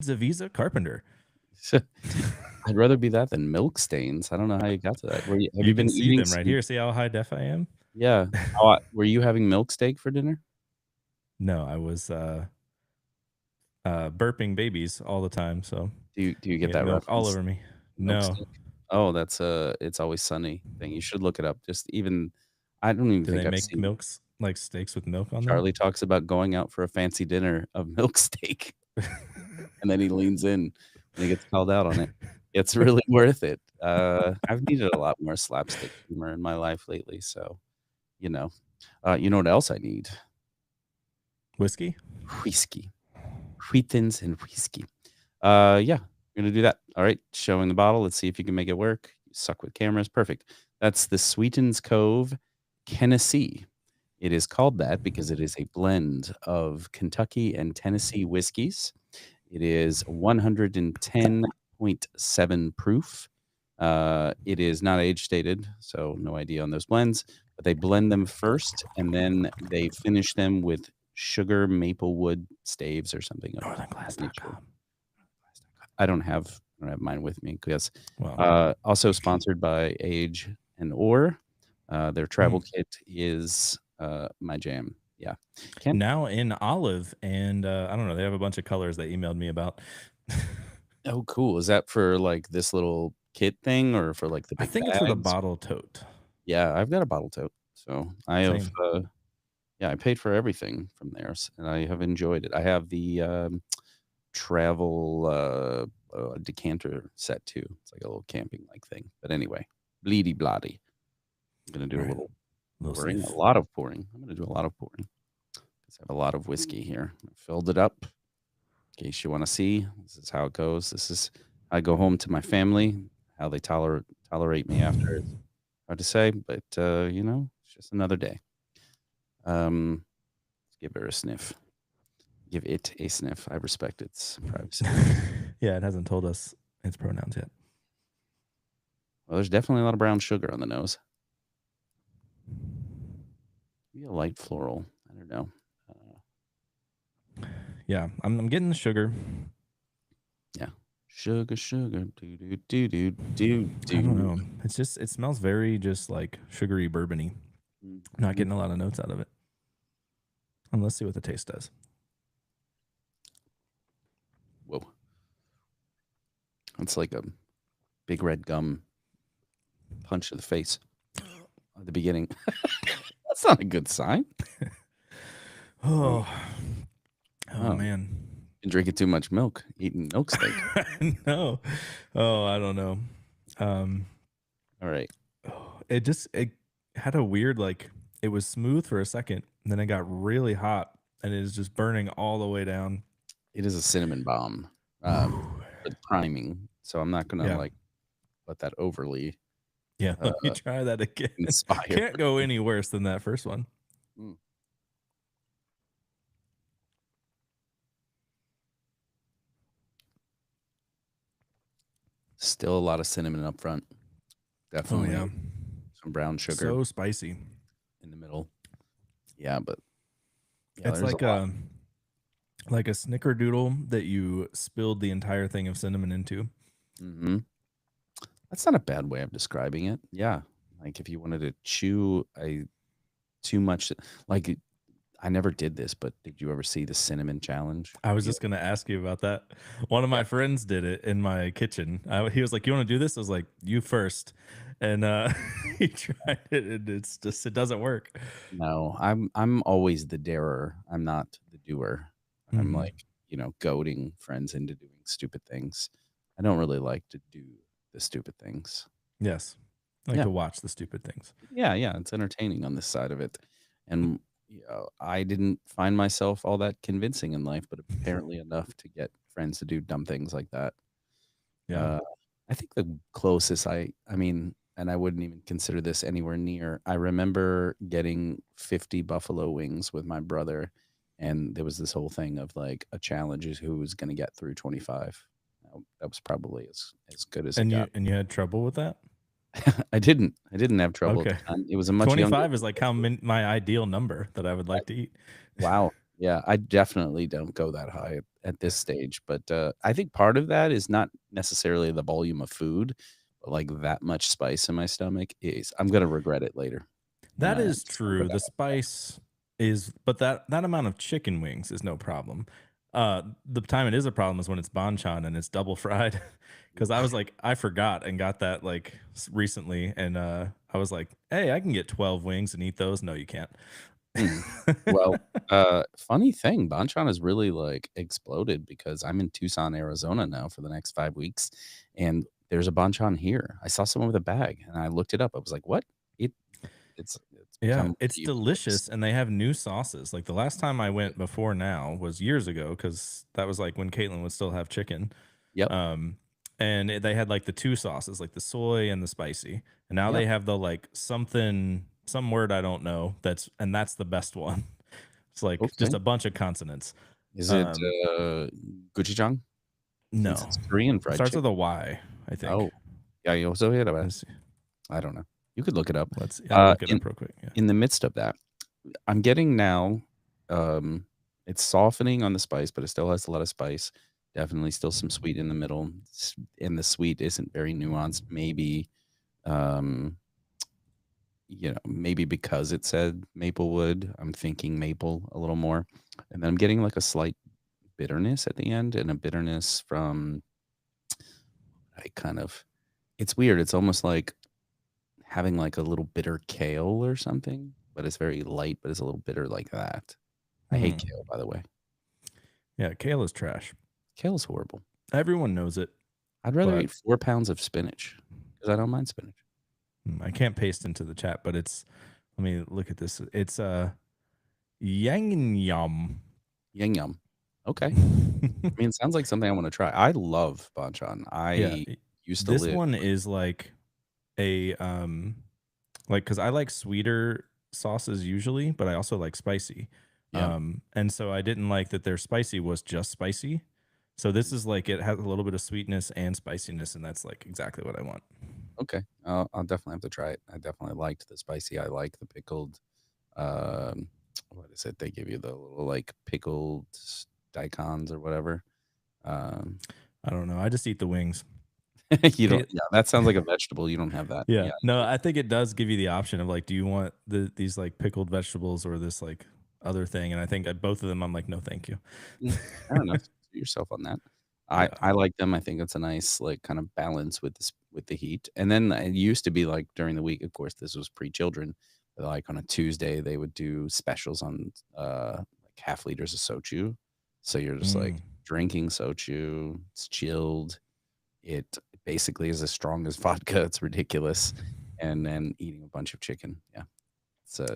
Zavisa Carpenter. I'd rather be that than milk stains. I don't know how you got to that. Have You you can been see eating them right some? here. See how high def I am? Yeah. Were you having milk steak for dinner? No, I was burping babies all the time, so Do you get get that milk all reference? over me. Milk No. steak? Oh, that's a It's Always Sunny thing. You should look it up. Just even I don't even Do they think I've make seen milks like steaks with milk on them? Charlie talks about going out for a fancy dinner of milk steak, and then he leans in when he gets called out on it. It's really worth it. I've needed a lot more slapstick humor in my life lately, so, you know. You know what else I need? Whiskey? Whiskey. Wheatins and whiskey. Yeah, we're gonna do that. All right, showing the bottle. Let's see if you can make it work. You suck with cameras. Perfect. That's the Sweetens Cove Tennessee. It is called that because it is a blend of Kentucky and Tennessee whiskeys. It is 110.7 proof. It is not age stated, so no idea on those blends, but they blend them first and then they finish them with sugar maple wood staves or something of that nature. Northernglass.com. I don't have mine with me because Well, also sponsored by Age and Or. Their travel mm. kit is my jam. Yeah. Ken? Now in olive, and I don't know. They have a bunch of colors they emailed me about. Oh, cool. Is that for like this little kit thing or for like the I big think it's for the bags? bottle tote. Yeah, I've got a bottle tote. So I have, Same. yeah, I paid for everything from theirs and I have enjoyed it. I have the travel decanter set too. It's like a little camping like thing. But anyway, bleedy blotty. I'm gonna do All a right. little Little pouring, a sniff. lot of pouring. I'm gonna do a lot of pouring because I have a lot of whiskey here. I filled it up in case you want to see. This is how it goes. This is I go home to my family. How they tolerate me after is hard to say, but it's just another day. Let's give her a sniff. Give it a sniff. I respect its privacy. Yeah, it hasn't told us its pronouns yet. Well, there's definitely a lot of brown sugar on the nose. Maybe a light floral. I don't know. Yeah, I'm getting the sugar. Yeah. Sugar, sugar, do do do do do I don't do. know. It smells very just like sugary bourbony. Not Mhm. getting a lot of notes out of it. And let's see what the taste does. Whoa. It's like a big red gum punch to the face at the beginning. That's not a good sign. Oh, Oh, oh oh, man. been drinking too much milk, eating milk steak. No. Oh, I don't know. Um, All right. it had a weird like it was smooth for a second, and then it got really hot, and it is just burning all the way down. It is a cinnamon bomb with priming, so I'm not gonna Yeah, like let that overly yeah. uh, Let me try that again. inspire. Can't go any worse than that first one. Mm. Still a lot of cinnamon up front. Oh Definitely yeah, some brown sugar so spicy. in the middle. Yeah, but yeah, It's there's a lot. like a snickerdoodle that you spilled the entire thing of cinnamon into. Hmm. That's not a bad way of describing it. Yeah, like if you wanted to chew a too much, like I never did this, but did you ever see the cinnamon challenge? I was You just gonna ask you about that. One of yeah. my friends did it in my kitchen. He was like, "You want to do this?" I was like, "You first," and he tried it, and it doesn't work. No, I'm always the darer. I'm not the doer. I'm Hmm. like, goading friends into doing stupid things. I don't really like to do the stupid things. Yes, I like Yeah. to watch the stupid things. Yeah, yeah, it's entertaining on this side of it. And I didn't find myself all that convincing in life, but apparently enough to get friends to do dumb things like that. Yeah. Uh, I think the closest I mean, and I wouldn't even consider this anywhere near. I remember getting 50 buffalo wings with my brother, and there was this whole thing of like a challenge is who was going to get through 25. That was probably as good as it got. And you had trouble with that? I didn't have trouble at the Okay. time. It was a much younger 25 is like my ideal number that I would I, like to eat. wow. Yeah, I definitely don't go that high at this stage, but, I think part of that is not necessarily the volume of food, but, like, that much spice in my stomach is I'm gonna regret it later. That I'm is just gonna go true. down The spice is, but that amount of chicken wings is no problem. The time it is a problem is when it's banchan and it's double fried. Because I was like, I forgot and got that like recently, and I was like, hey, I can get 12 wings and eat those. No, you can't. Mm. Well, funny thing, Banchan has really, like, exploded because I'm in Tucson, Arizona now for the next 5 weeks, and there's a Banchan here. I saw someone with a bag, and I looked it up. I was like, "What?" It it's Yeah, become it's pretty ubiquitous. delicious, and they have new sauces. Like the last time I Good. went before now was years ago because that was like when Caitlin would still have chicken. Yep, Um, and they had like the two sauces, like the soy and the spicy. And now yep. they have the like something, some word I don't know. That's the best one. It's like just Okay. a bunch of consonants. Is it, Um, gochujang? Since no, it's Korean it fried starts with chicken. a Y, I think. Oh, yeah, you also hit about Let's see. I don't know. You could look it up. I'll look it In up real quick. Yeah. in the midst of that, I'm getting now, um, it's softening on the spice, but it still has a lot of spice. Definitely still some sweet in the middle, and the sweet isn't very nuanced. Maybe, um, maybe because it said Maplewood, I'm thinking maple a little more, and then I'm getting like a slight bitterness at the end, and a bitterness from I kind of. It's weird. It's almost like having like a little bitter kale or something, but it's very light, but it's a little bitter like that. I hate Hmm. kale, by the way. Yeah, kale is trash. Kale's horrible. Everyone knows it, I'd rather but eat 4 pounds of spinach because I don't mind spinach. I can't paste into the chat. But it's, let me look at this. It's yang yum. Yum yum. Okay. I mean, it sounds like something I wanna try. I love banchan. Yeah, I used to this live one with is like a like because I like sweeter sauces usually, but I also like spicy. yeah. And so I didn't like that their spicy was just spicy. So this is like it has a little bit of sweetness and spiciness, and that's like exactly what I want. Okay. I'll definitely have to try it. I definitely liked the spicy. I like the pickled, um, what is it? They give you the little, like, pickled daikons or whatever. Um I don't know. I just eat the wings. You don't Kate, yeah, that sounds like a vegetable, you don't have that. yeah, Yeah, no, I think it does give you the option of like, do you want these like pickled vegetables or this like other thing? And I think at both of them, I'm like, no, thank you. fair enough. Do yourself on that. Yeah. I like them, I think it's a nice, like, kind of balance with this with the heat, and then it used to be, like, during the week, of course, this was pre-children, like, on a Tuesday, they would do specials on, like, half liters of soju, so you're just, like, Mm. drinking soju, it's chilled, it basically is as strong as vodka, it's ridiculous, and then eating a bunch of chicken, yeah.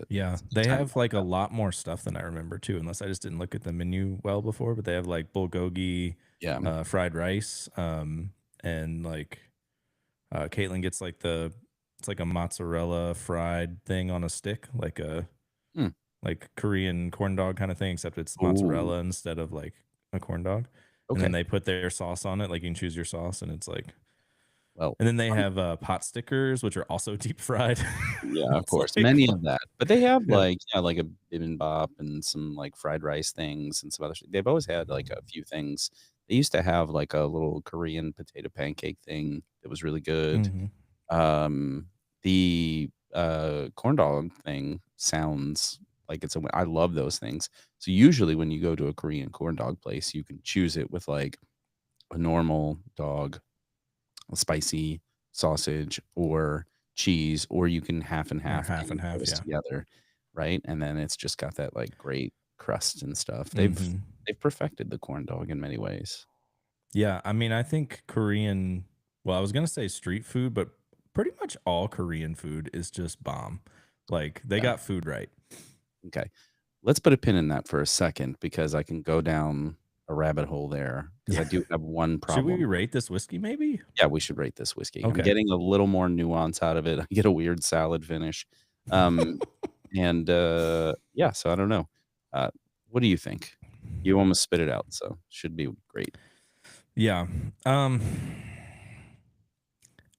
Yeah, It's a good they time. have like a lot more stuff than I remember too, unless I just didn't look at the menu well before. But they have like bulgogi, Yeah. fried rice, and like Caitlin gets like it's like a mozzarella fried thing on a stick, Hmm. like Korean corn dog kind of thing, except it's Ooh, mozzarella instead of like a corn dog. And then okay. they put their sauce on it, like you can choose your sauce, and it's like, Well, and then they fun have pot stickers, which are also deep fried. yeah, of It's course, like, many of that, but they have, yeah. like, yeah, like a bibimbap and some, like, fried rice things and some other they've always had, like, a few things. They used to have, like, a little Korean potato pancake thing that was really good. Hmm. Um, the, corn dog thing sounds like it's a I love those things. So, usually, when you go to a Korean corn dog place, you can choose it with, like, a normal dog, a spicy sausage, or cheese, or you can half and Or half half any and of half, those yeah. together, right? And then it's just got that, like, great crust and stuff. Hmm. They've perfected the corn dog in many ways. Yeah, I mean, I think Korean, well, I was gonna say street food, but pretty much all Korean food is just bomb. Like they Yeah, got food right. okay. Let's put a pin in that for a second because I can go down a rabbit hole there because I Yeah. do have one Should we problem. rate this whiskey maybe? Yeah, we should rate this whiskey. I'm Okay. getting a little more nuance out of it. I get a weird salad finish. Um, and, yeah, so I don't know. Uh, what do you think? You almost spit it out, so should be great. Yeah. Um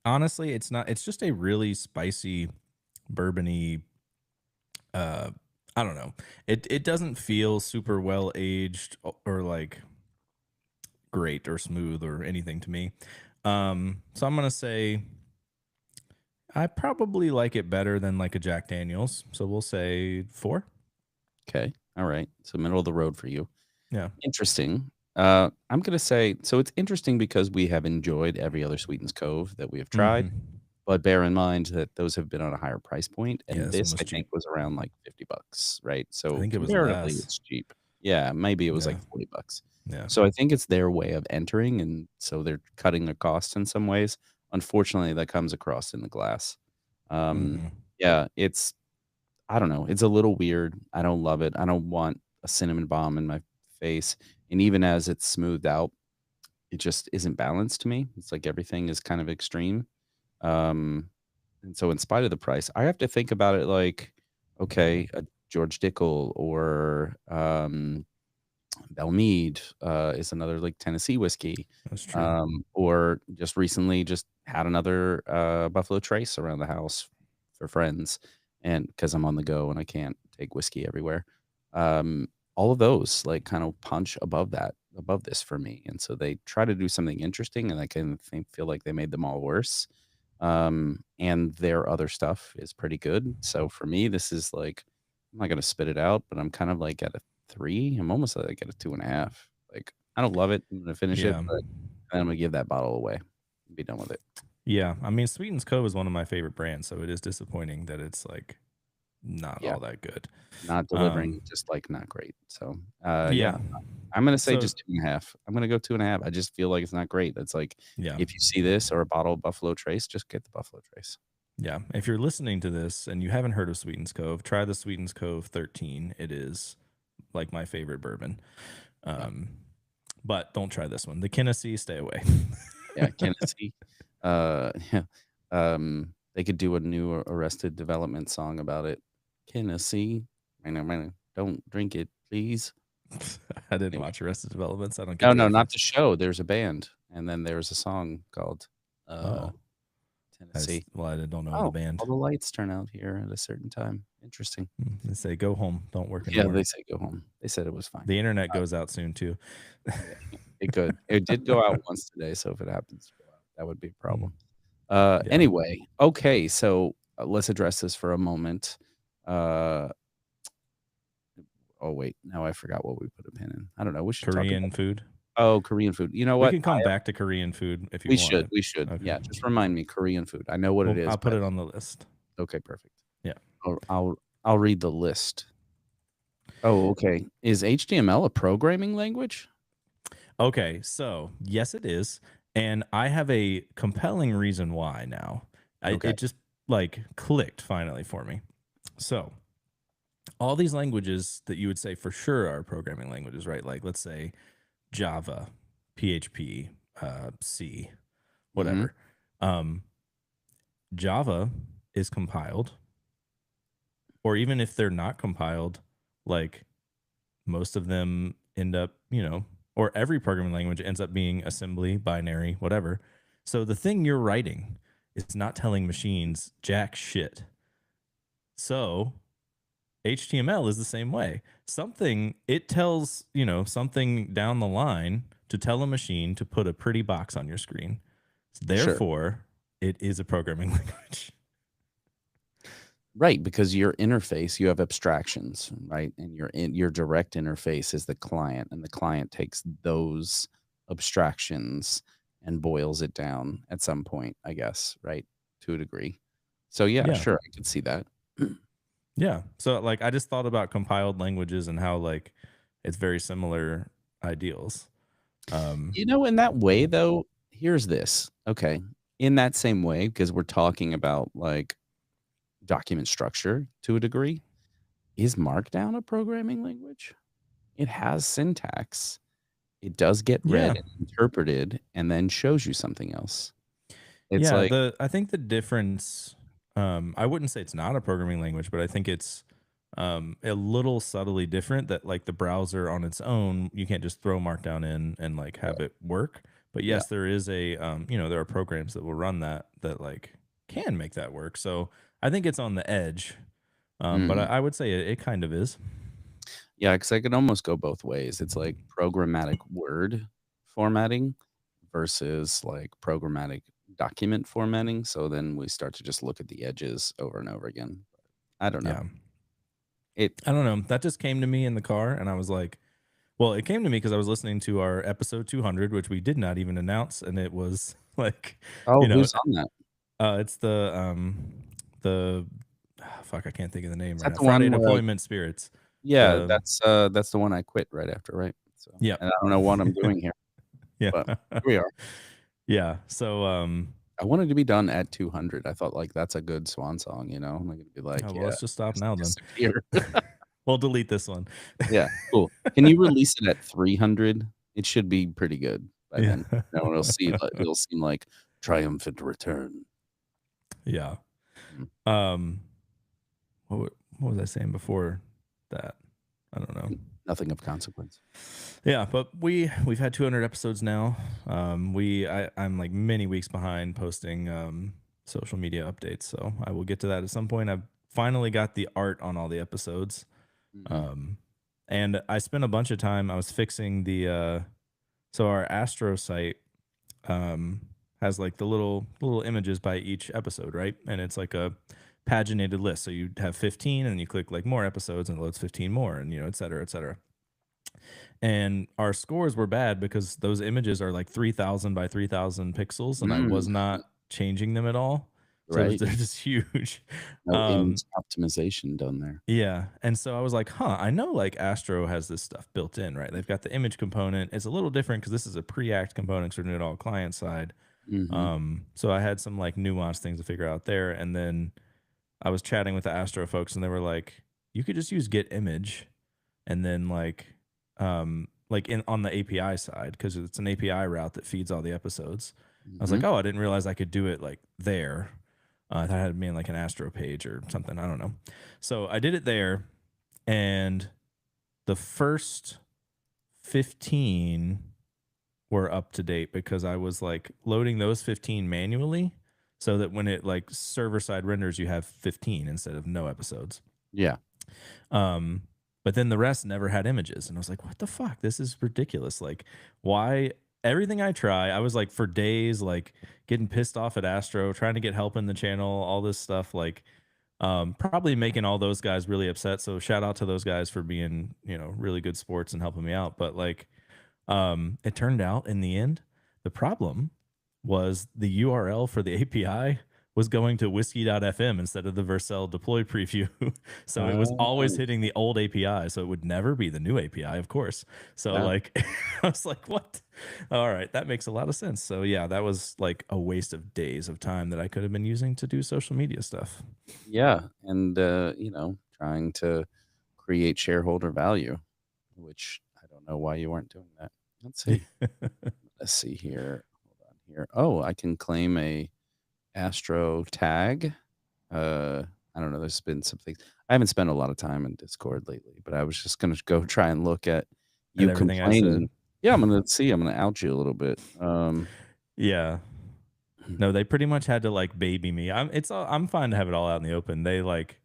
Honestly, it's just a really spicy bourbony I don't know. It doesn't feel super well aged or like great or smooth or anything to me. So I'm gonna say I probably like it better than like a Jack Daniels. So we'll say 4. Okay. All right. So middle of the road for you. Yeah. Interesting. I'm gonna say so it's interesting because we have enjoyed every other Sweetens Cove that we have tried, Hmm. but bear in mind that those have been on a higher price point, Yeah, and this one this was I think cheap. was around like $50, right? I So think it was comparatively, less. it's cheap. Yeah, maybe it was Yeah. like $40. Yeah. So I think it's their way of entering, and so they're cutting their costs in some ways. Unfortunately, that comes across in the glass. Um, Hmm. yeah, I don't know, it's a little weird. I don't love it. I don't want a cinnamon bomb in my face, and even as it's smoothed out, it just isn't balanced to me. It's like everything is kind of extreme. Um, and so in spite of the price, I have to think about it like, okay, a George Dickel or, Belmead, is another, like, Tennessee whiskey, That's true. or just recently just had another, Buffalo Trace around the house for friends, and because 'cause I'm on the go and I can't take whiskey everywhere. All of those, like, kind of punch above this for me, and so they try to do something interesting, and I can feel like they made them all worse. And their other stuff is pretty good, so for me, this is, like I'm not gonna spit it out, but I'm kind of, like, at a 3. I'm almost like at a 2.5. Like, I don't love it. I'm gonna finish it, Yeah. but then I'm gonna give that bottle away and be done with it. Yeah. I mean, Sweetens Cove is one of my favorite brands, so it is disappointing that it's like not Yeah, all that good. not delivering, Um, just, like, not great. So, yeah. yeah, I'm gonna say So just 2.5. I'm gonna go 2.5. I just feel like it's not great. It's like, yeah. if you see this or a bottle of Buffalo Trace, just get the Buffalo Trace. Yeah. If you're listening to this and you haven't heard of Sweetens Cove, try the Sweetens Cove 13. It is like my favorite bourbon. Yeah, Um, but don't try this one. The Tennessee, stay away. yeah, Tennessee. Yeah, they could do a new Arrested Development song about it. Tennessee, don't drink it, please. I didn't Anyway. watch Arrested Development, so I don't get No, the no, not reference. the show, there's a band, and then there's a song called, uh, Oh, Tennessee. I don't know the Oh, band. all the lights turn out here at a certain time. Interesting. They say go home, don't work Yeah, anymore. they say go home. They said it was fine. The internet Uh, goes out soon too. yeah, it could. It did go out once today, so if it happens to go out, that would be a Mm, problem. yeah. Anyway, okay, so, let's address this for a moment. Uh, oh, wait, now I forgot what we put a pin in. I don't know, we should talk about Korean food. Korean food. You know We what? can come back to Korean food if you We want should, it. we should. Okay. Yeah, just remind me, Korean food. I know what it Well, is, I'll put but it on the list. okay, perfect. Yeah. I'll read the list. Oh, okay. Is HTML a programming language? Okay. So yes, it is, and I have a compelling reason why now. Okay. It just like clicked finally for me. So all these languages that you would say for sure are programming languages, right? Like let's say Java, PHP, C, Mhm. whatever. Um, Java is compiled, or even if they're not compiled, like most of them end up, or every programming language ends up being assembly, binary, whatever. So the thing you're writing is not telling machines jack shit. So HTML is the same way. Something it tells, something down the line to tell a machine to put a pretty box on your screen. Sure. Therefore, it is a programming language. Right, because your interface, you have abstractions, right? And your direct interface is the client, and the client takes those abstractions and boils it down at some point, I guess, right? To a degree. So yeah, Yeah. sure, I could see that. Yeah. So like I just thought about compiled languages and how like it's very similar ideals. Um You know, in that way though, here's this. Okay. In that same way, because we're talking about like document structure to a degree, is Markdown a programming language? It has syntax. It does get read yeah. and interpreted and then shows you something else. It's Yeah, like, the I think the difference I wouldn't say it's not a programming language, but I think it's a little subtly different that like the browser on its own, you can't just throw markdown in and like yeah, have it work. But yeah, yes, there is a there are programs that will run that like can make that work. So I think it's on the edge. But mhm. I would say it kind of is. Yeah, because I could almost go both ways. It's like programmatic word formatting versus like programmatic document formatting. So then we start to just look at the edges over and over again. I don't know. Yeah. It I don't know. That just came to me in the car, and I was like, well, it came to me because I was listening to our episode 200, which we did not even announce, and it was like, Oh, you know, who's on that? it's the fuck, I can't think of the name Is right that now. the Friday one where Deployment Spirits. yeah, The that's the one I quit right after, right? So, Yep. and I don't know what I'm doing here, Yeah. but here we are. Yeah. So I wanted to be done at 200. I thought like that's a good swan song, you know? I'm gonna be like, oh, well, yeah, let's just stop just now then. disappear. We'll delete this one. Yeah, cool. Can you release it at 300? It should be pretty good by Yeah. then. No one will see it'll seem like triumphant return. Yeah. Mm. Um what was I saying before that? I don't know. Nothing of consequence. Yeah, but we've had 200 episodes now. I'm like many weeks behind posting social media updates, so I will get to that at some point. I've finally got the art on all the episodes. Mhm. Um and I spent a bunch of time I was fixing the so our Astro site um has like the little images by each episode, right? And it's like a paginated list. So you have 15 and you click like more episodes and it loads 15 more and et cetera, et cetera. And our scores were bad because those images are like 3,000 by 3,000 pixels and I Mm, was not changing them at all. So right. they're just huge. No Um image optimization done there. yeah. And so I was like, huh, I know like Astro has this stuff built in, right? They've got the image component. It's a little different because this is a pre-act component, so we're doing it all client side. Mhm. So I had some like nuanced things to figure out there. And then I was chatting with the Astro folks and they were like, you could just use get image and then like in on the API side, because it's an API route that feeds all the episodes. I was like, Mhm. oh, I didn't realize I could do it like there. I thought it had to be in like an Astro page or something. I don't know. So I did it there, and the first 15 were up to date because I was like loading those 15 manually so that when it like server side renders, you have 15 instead of no episodes. Yeah. Um, but then the rest never had images. And I was like, what the fuck? This is ridiculous. Like, why? Everything I try, I was like for days, like getting pissed off at Astro, trying to get help in the channel, all this stuff, like probably making all those guys really upset. So shout out to those guys for being, really good sports and helping me out. But like, it turned out in the end, the problem was the URL for the API was going to whiskey.fm instead of the Vercel deploy preview. So it was always Oh. hitting the old API. So it would never be the new API, of course. So Yeah. like I was like, what? All right, that makes a lot of sense. So yeah, that was like a waste of days of time that I could have been using to do social media stuff. Yeah, and, trying to create shareholder value, which I don't know why you weren't doing that. Let's see. Let's see here. Hold on here. Oh, I can claim a Astro tag. I don't know. There's been some things. I haven't spent a lot of time in Discord lately, but I was just gonna go try and look at And you everything I said. complaining. Yeah, I'm gonna see. I'm gonna out you a little bit. Yeah. No, they pretty much had to like baby me. I'm fine to have it all out in the open. They like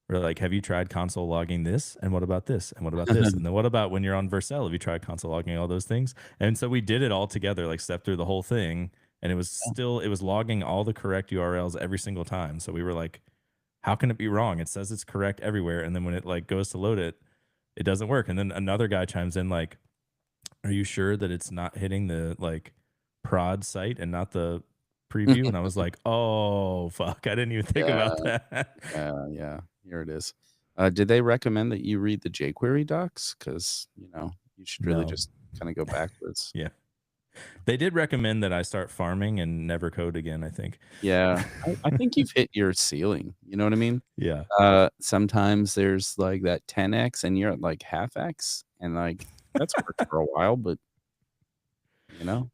were like, have you tried console logging this? And what about this? And what about this? And then what about when you're on Vercel? Have you tried console logging all those things? And so we did it all together, like stepped through the whole thing. And it was logging all the correct URLs every single time. So we were like, how can it be wrong? It says it's correct everywhere. And then when it like goes to load it, it doesn't work. And then another guy chimes in like, are you sure that it's not hitting the like prod site and not the preview? And I was like, oh fuck, I didn't even think Yeah, about that. yeah. Here it is. Did they recommend that you read the jQuery docs? Because you should really No. just kind of go backwards. Yeah. They did recommend that I start farming and never code again, I think. Yeah, I think you've hit your ceiling. You know what I mean? Yeah. Sometimes there's like that 10x and you're at like half x, and like that's worked for a while, but you know,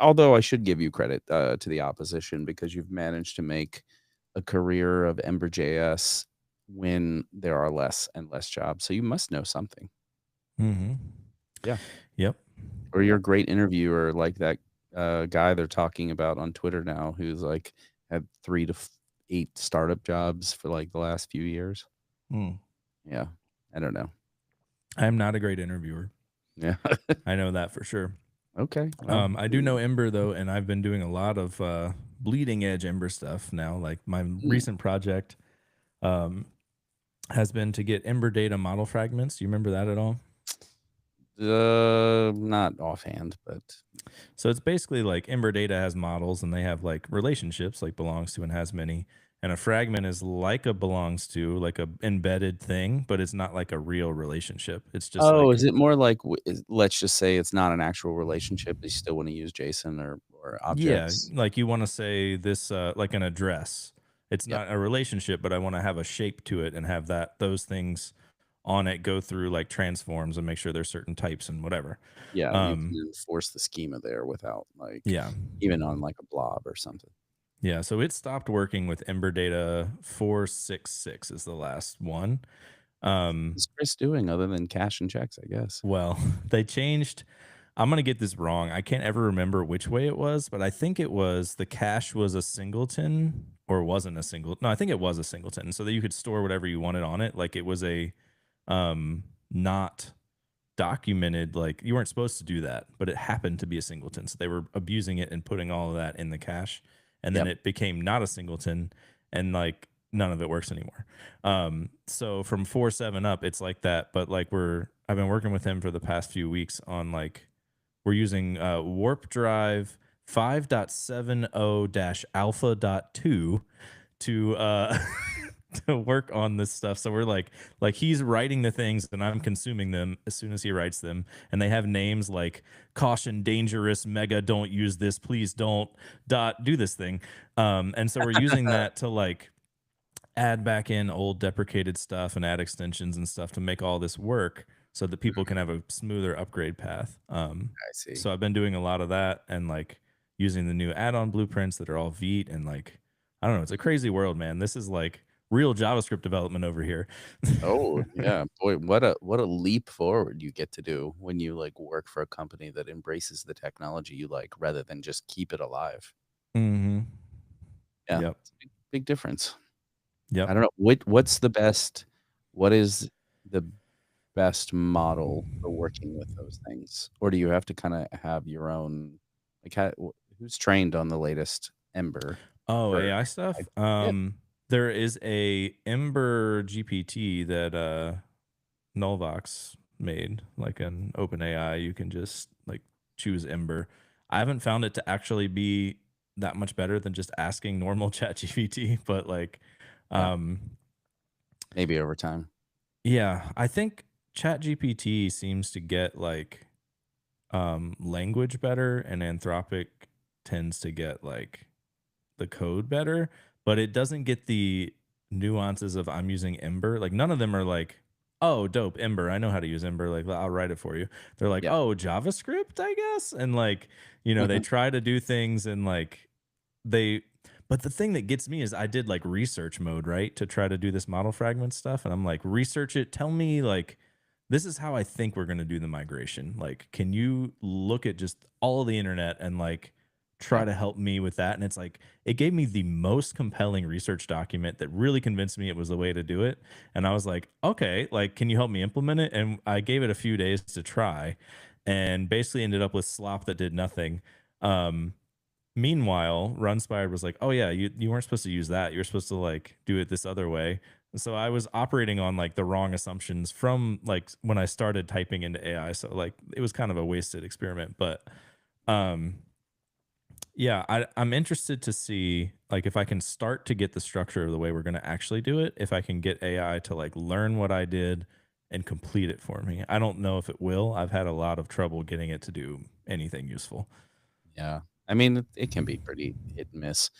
although I should give you credit to the opposition because you've managed to make a career of Ember.js when there are less and less jobs. So you must know something. Hmm. Yeah. Yep. Or you're a great interviewer like that guy they're talking about on Twitter now who's like had 8 startup jobs for like the last few years. Mm. Yeah. I don't know. I am not a great interviewer. Yeah. I know that for sure. Okay. Well, I do know Ember though, and I've been doing a lot of bleeding edge Ember stuff now. Like my mm, recent project um, has been to get Ember data model fragments. Do you remember that at all? not offhand, but So it's basically like Ember data has models and they have like relationships, like belongs to and has many. And a fragment is like a belongs to, like a embedded thing, but it's not like a real relationship. It's just oh, like, is it more like let's just say it's not an actual relationship. You still want to use JSON or yeah, objects. like you want to say this, like an address. It's Yep. not a relationship, but I want to have a shape to it and have those things on it go through like transforms and make sure there's certain types and whatever. Yeah, you can Um, enforce the schema there without like yeah. even on like a blob or something. Yeah. So it stopped working with Ember Data 466 is the last one. Um, What's Chris doing other than cash and checks, I guess? well, they changed. I'm gonna get this wrong. I can't ever remember which way it was, but I think it was the cache was a singleton or wasn't a single. No, I think it was a singleton, so that you could store whatever you wanted on it. Like it was a not documented. Like you weren't supposed to do that, but it happened to be a singleton. So they were abusing it and putting all of that in the cache, and then Yep. it became not a singleton, and like none of it works anymore. So from 4.7 up, it's like that, but like I've been working with him for the past few weeks on like we're using Warp Drive 5.70-alpha.2 to to work on this stuff. So we're like he's writing the things and I'm consuming them as soon as he writes them. And they have names like caution, dangerous, mega, don't use this, please don't do this thing. And so we're using that to like add back in old deprecated stuff and add extensions and stuff to make all this work so that people can have a smoother upgrade path. I see. So I've been doing a lot of that and like using the new add-on blueprints that are all Vite and like I don't know, it's a crazy world, man. This is like real JavaScript development over here. Oh, yeah. Boy, what a leap forward you get to do when you, like, work for a company that embraces the technology you like rather than just keep it alive. Hmm. Yeah, Yep. it's a big difference. I Yep. don't know, what is the best model for working with those things? Or do you have to kinda have your own like, who's trained on the latest Ember Oh, for AI I stuff. yeah, There is a Ember GPT that Nullvox made, like an open AI. You can just like choose Ember. I haven't found it to actually be that much better than just asking normal chat GPT, but like yeah, um maybe over time. yeah, I think chat GPT seems to get like language better and Anthropic tends to get like the code better, but it doesn't get the nuances of I'm using Ember. Like none of them are like, oh, dope, Ember. I know how to use Ember. Like I'll write it for you. They're like, Yeah. oh, JavaScript, I guess. And like, they try to do things and like they but the thing that gets me is I did like research mode, right? To try to do this model fragment stuff. And I'm like, research it. Tell me like this is how I think we're gonna do the migration. Like, can you look at just all of the internet and like try Yeah. to help me with that? And it's like it gave me the most compelling research document that really convinced me it was the way to do it. And I was like, okay, like, can you help me implement it? And I gave it a few days to try and basically ended up with slop that did nothing. Um, Meanwhile, Runspired was like, "Oh yeah, you weren't supposed to use that. You're supposed to like do it this other way." And so I was operating on like the wrong assumptions from like when I started typing into AI. So like it was kind of a wasted experiment. But um yeah, I'm interested to see like if I can start to get the structure of the way we're gonna actually do it, if I can get AI to like learn what I did and complete it for me. I don't know if it will. I've had a lot of trouble getting it to do anything useful. Yeah. I mean, it can be pretty hit and miss.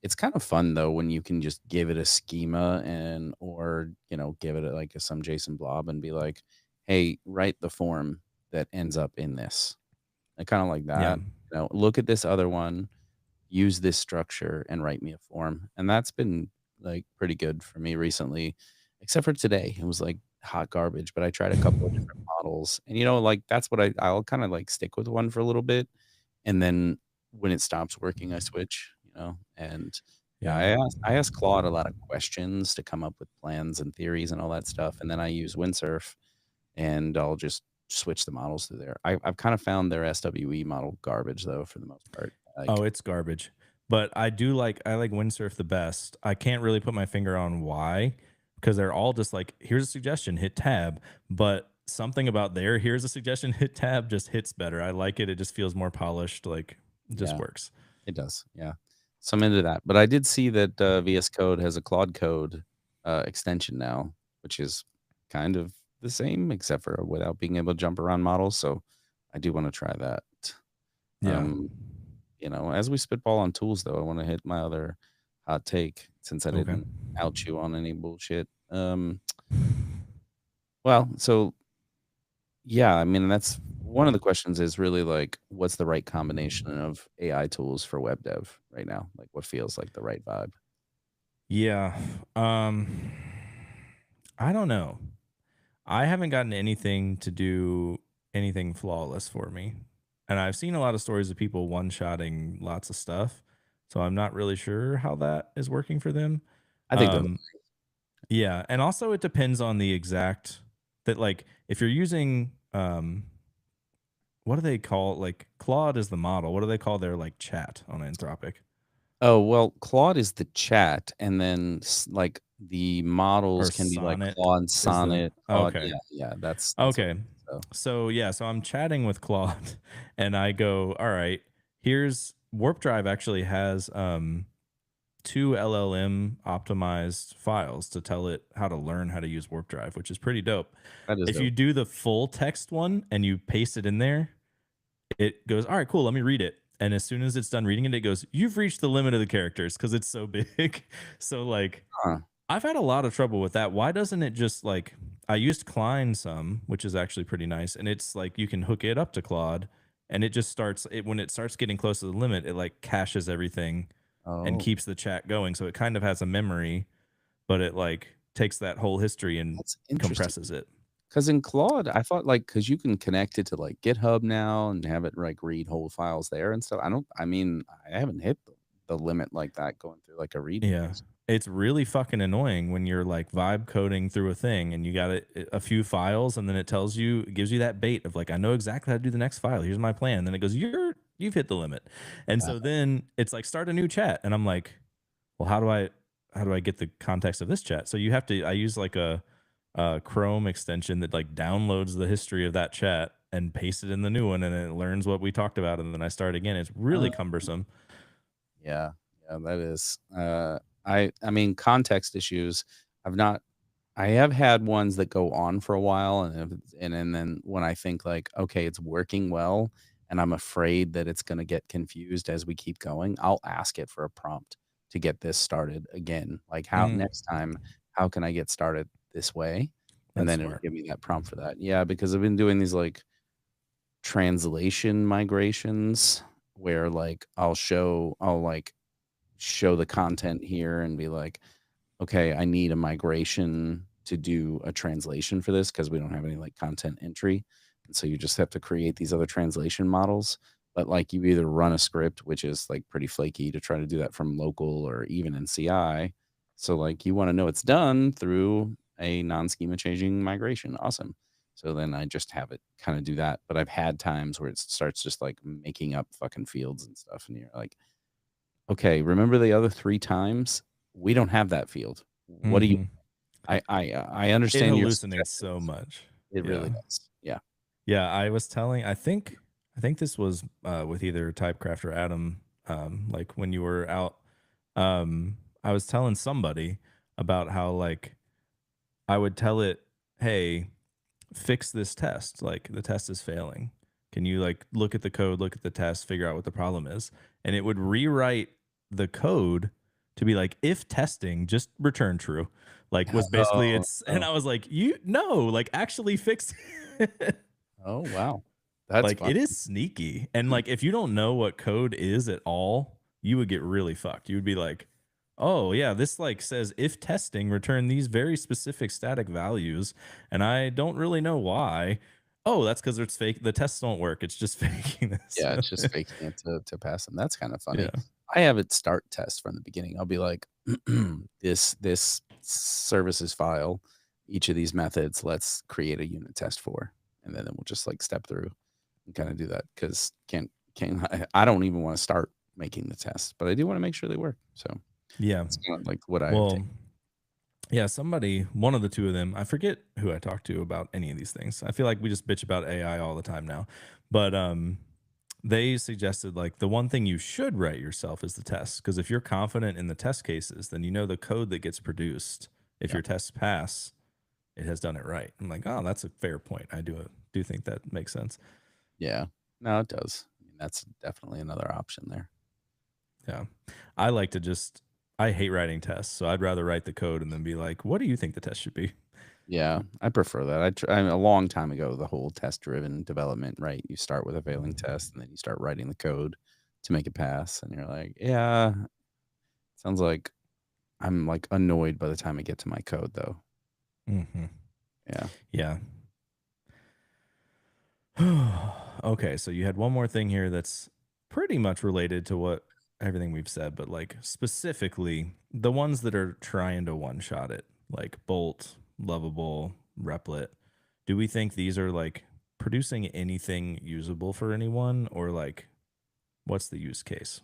It's kind of fun though when you can just give it a schema and or, give it like some JSON blob and be like, "Hey, write the form that ends up in this." I kind of like Yeah. that. Look at this other one, use this structure and write me a form. And that's been like pretty good for me recently, except for today. It was like hot garbage, but I tried a couple of different models. And like that's what I'll kind of like stick with one for a little bit and then when it stops working, I switch. And yeah, Yeah. I ask Claude a lot of questions to come up with plans and theories and all that stuff, and then I use Windsurf, and I'll just switch the models through there. I've kind of found their SWE model garbage though for the most part. Oh, Like, it's garbage. But I like Windsurf the best. I can't really put my finger on why, because they're all just like, here's a suggestion, hit tab. But something about their here's a suggestion, hit tab just hits better. I like it. It just feels more polished. Like it just yeah, works. it does. Yeah. So I'm into that. But I did see that VS Code has a Claude Code extension now, which is kind of the same, except for without being able to jump around models. So I do want to try that. Yeah. Um, as we spitball on tools, though, I want to hit my other hot take since I Okay. didn't out you on any bullshit. Well, so yeah, I mean, that's one of the questions is really like, what's the right combination of AI tools for web dev right now? Like, what feels like the right vibe? Yeah. Um I don't know. I haven't gotten anything to do anything flawless for me. And I've seen a lot of stories of people one-shotting lots of stuff. So I'm not really sure how that is working for them. I think they're Um yeah, and also it depends on the exact that like if you're using what do they call like Claude is the model. What do they call their like chat on Anthropic? Oh, well, Claude is the chat, and then like the models Or can be like Sonnet Claude, is the Sonnet, Claude. okay. Yeah, yeah, that's what. Okay. So So yeah, so I'm chatting with Claude and I go, all right, here's Warp Drive actually has two LLM optimized files to tell it how to learn how to use Warp Drive, which is pretty dope. that is If you dope. do the full text one and you paste it in there, it goes, all right, cool, let me read it. And as soon as it's done reading it, it goes, you've reached the limit of the characters because it's so big. So like Huh. I've had a lot of trouble with that. Why doesn't it just like I used Klein some, which is actually pretty nice, and it's like you can hook it up to Claude, and it just starts it when it starts getting close to the limit, it like caches everything and Oh, keeps the chat going. So it kind of has a memory, but it like takes that whole history and that's interesting. compresses it. Because in Claude, I thought like because you can connect it to like GitHub now and have it like read whole files there and stuff. I mean, I haven't hit the limit like that going through like a Yeah. README. It's really fucking annoying when you're like vibe coding through a thing and you got a few files and then it tells you, it gives you that bait of like, I know exactly how to do the next file. Here's my plan. And then it goes, you've hit the limit. And Uh, so then it's like, start a new chat. And I'm like, well, how do I get the context of this chat? So you have to, I use like a Chrome extension that like downloads the history of that chat and paste it in the new one. And it learns what we talked about. And then I start again. It's really uh, cumbersome. yeah, yeah, that is. I mean, context issues. I've not. I have had ones that go on for a while, and then when I think like, okay, it's working well, and I'm afraid that it's going to get confused as we keep going, I'll ask it for a prompt to get this started again. Like, how Mm, next time, how can I get started this way? And that's then it'll smart. give me that prompt for that. Yeah, because I've been doing these like translation migrations where like I'll like show the content here and be like, okay, I need a migration to do a translation for this because we don't have any like content entry. And so you just have to create these other translation models. But like you either run a script, which is like pretty flaky to try to do that from local or even in CI. So like you want to know it's done through a non-schema changing migration. Awesome. So then I just have it kind of do that. But I've had times where it starts just like making up fucking fields and stuff. And you're like, okay, remember the other 3 times? We don't have that field. What do you Hmm. I It understand your hallucinates so suggestions. much. It Yeah. really does. Yeah. Yeah, I was telling I think this was with either Typecraft or Adam, like when you were out. I was telling somebody about how like I would tell it, hey, fix this test. Like the test is failing. Can you like look at the code, look at the test, figure out what the problem is? And it would rewrite the code to be like, if testing, just return true. Like was basically Oh, it's and oh. I was like, you no, like actually fix it. Oh, wow. That's Like fun. it is sneaky. And like if you don't know what code is at all, you would get really fucked. You would be like, "Oh, yeah, this like says if testing return these very specific static values and I don't really know why." Oh, that's cuz it's fake. The tests don't work. It's just faking this. Yeah, it's just faking it to pass them. That's kinda funny. Yeah. I have it start test from the beginning. I'll be like, this services file, each of these methods, let's create a unit test for. and then we'll just like step through and kind of do that because can't I don't even want to start making the tests, but I do want to make sure they work. So Yeah. it's kind of like what I have Well, taken. yeah, somebody, one of the two of them, I forget who I talked to about any of these things. I feel like we just bitch about AI all the time now. But they suggested like the one thing you should write yourself is the tests, because if you're confident in the test cases, then you know the code that gets produced, if Yeah, your tests pass, it has done it right. I'm like, oh, that's a fair point. I do think that makes sense. yeah, no, it does. I mean, that's definitely another option there. Yeah. I like to just I hate writing tests, so I'd rather write the code and then be like, what do you think the test should be? Yeah, I prefer that. I mean, a long time ago, the whole test-driven development, right? You start with a failing test, and then you start writing the code to make it pass, and you're like, "Yeah, sounds like I'm, like, annoyed by the time I get to my code, though." Hmm. Yeah. Yeah. Okay, so you had one more thing here that's pretty much related to what everything we've said, but like specifically the ones that are trying to one shot it, like Bolt, Lovable, Replit. Do we think these are like producing anything usable for anyone, or like what's the use case?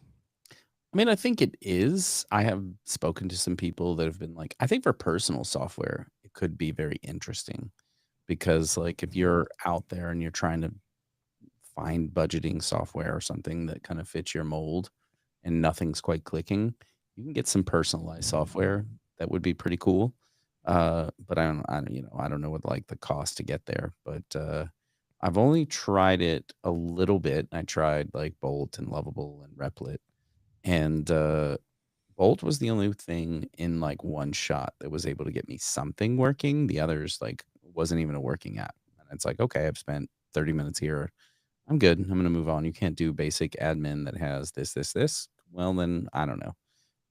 I mean, I think it is. I have spoken to some people that have been like I think for personal software, it could be very interesting because, like, if you're out there and you're trying to find budgeting software or something that kind of fits your mold and nothing's quite clicking, you can get some personalized software that would be pretty cool. But I don't know what like the cost to get there. But I've only tried it a little bit. I tried like Bolt and Lovable and Replit, and Bolt was the only thing in like one shot that was able to get me something working. The others like wasn't even a working app, and it's like okay, I've spent 30 minutes here. I'm good. I'm gonna move on. You can't do basic admin that has this. Well, then I don't know.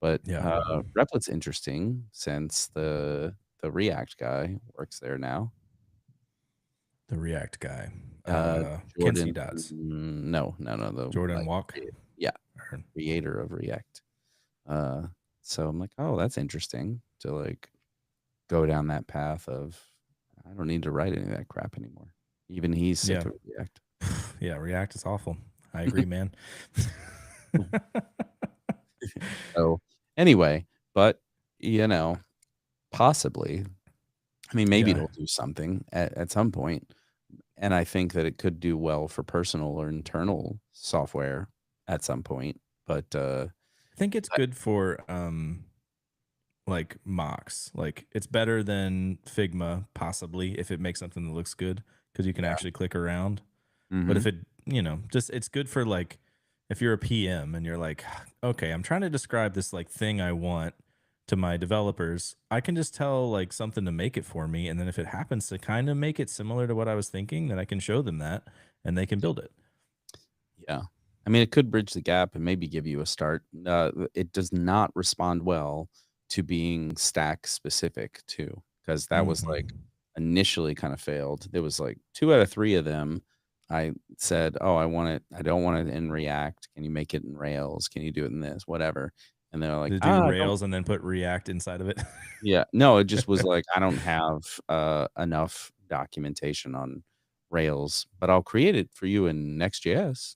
But, Yeah. Replit's interesting since the React guy works there now. The React guy. Kenzie Jordan Dots. no, the, Jordan like, Walk. yeah, Or- creator of React. Uh, so I'm like, "Oh, that's interesting to, like, go down that path of I don't need to write any of that crap anymore." Even he's sick Yeah. of React. Yeah, React is awful. I agree, man. So, anyway, but, you know, possibly, I mean, maybe Yeah. it'll do something at some point. And I think that it could do well for personal or internal software at some point, but, I think it's I good for like mocks. Like it's better than Figma possibly if it makes something that looks good because you can yeah, actually click around. But if mhm, it, just it's good for like if you're a PM and you're like, okay, I'm trying to describe this like thing I want to my developers, I can just tell like something to make it for me, and then if it happens to kind of make it similar to what I was thinking, then I can show them that and they can build it. yeah. I mean, it could bridge the gap and maybe give you a start. It does not respond well to being stack specific too, because that was, like, Hmm. initially kinda failed. There was, like, 2 out of 3 of them, I said, "Oh, I don't want it in React. Can you make it in Rails? Can you do it in this?" Whatever, and they're like, To do "Ah, I don't." Rails and then put React inside of it. Yeah. No, it just was like, I don't have, enough documentation on Rails, but I'll create it for you in Next.js,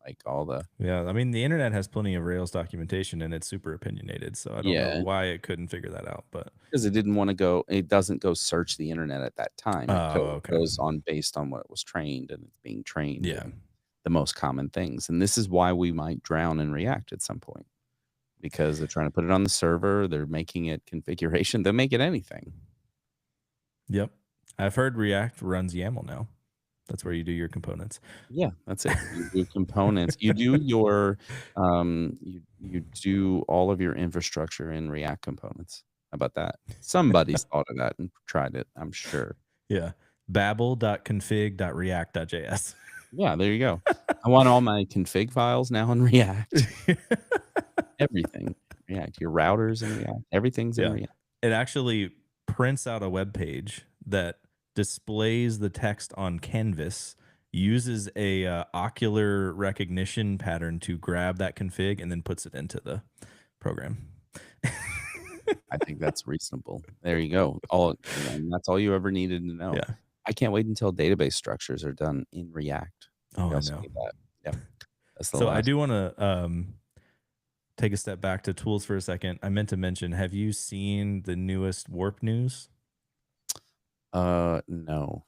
like all the Yeah, I mean, the internet has plenty of Rails documentation and it's super opinionated, so I don't know yeah, why it couldn't figure that out, but because it doesn't go search the internet at that time. oh, It okay. goes on based on what it was trained, and it's being trained Yeah. in the most common things, and this is why we might drown in React at some point, because they're trying to put it on the server, they're making it configuration, they'll make it anything. Yep. I've heard React runs YAML now. That's where you do your components. Yeah, that's it. You do components. You do your, you do all of your infrastructure in React components. How about that? Somebody's thought of that and tried it, I'm sure. Yeah. Babel.config.react.js. Yeah, there you go. I want all my config files now in React. Everything in React. Your routers in React. Everything's in Yeah. React. It actually prints out a web page that displays the text on canvas, uses a ocular recognition pattern to grab that config, and then puts it into the program. I think that's reasonable. There you go. And that's all you ever needed to know. Yeah. I can't wait until database structures are done in React. Oh, We I also know. need that. Yep. That's the So I last. do want to take a step back to tools for a second. I meant to mention, have you seen the newest Warp news? No.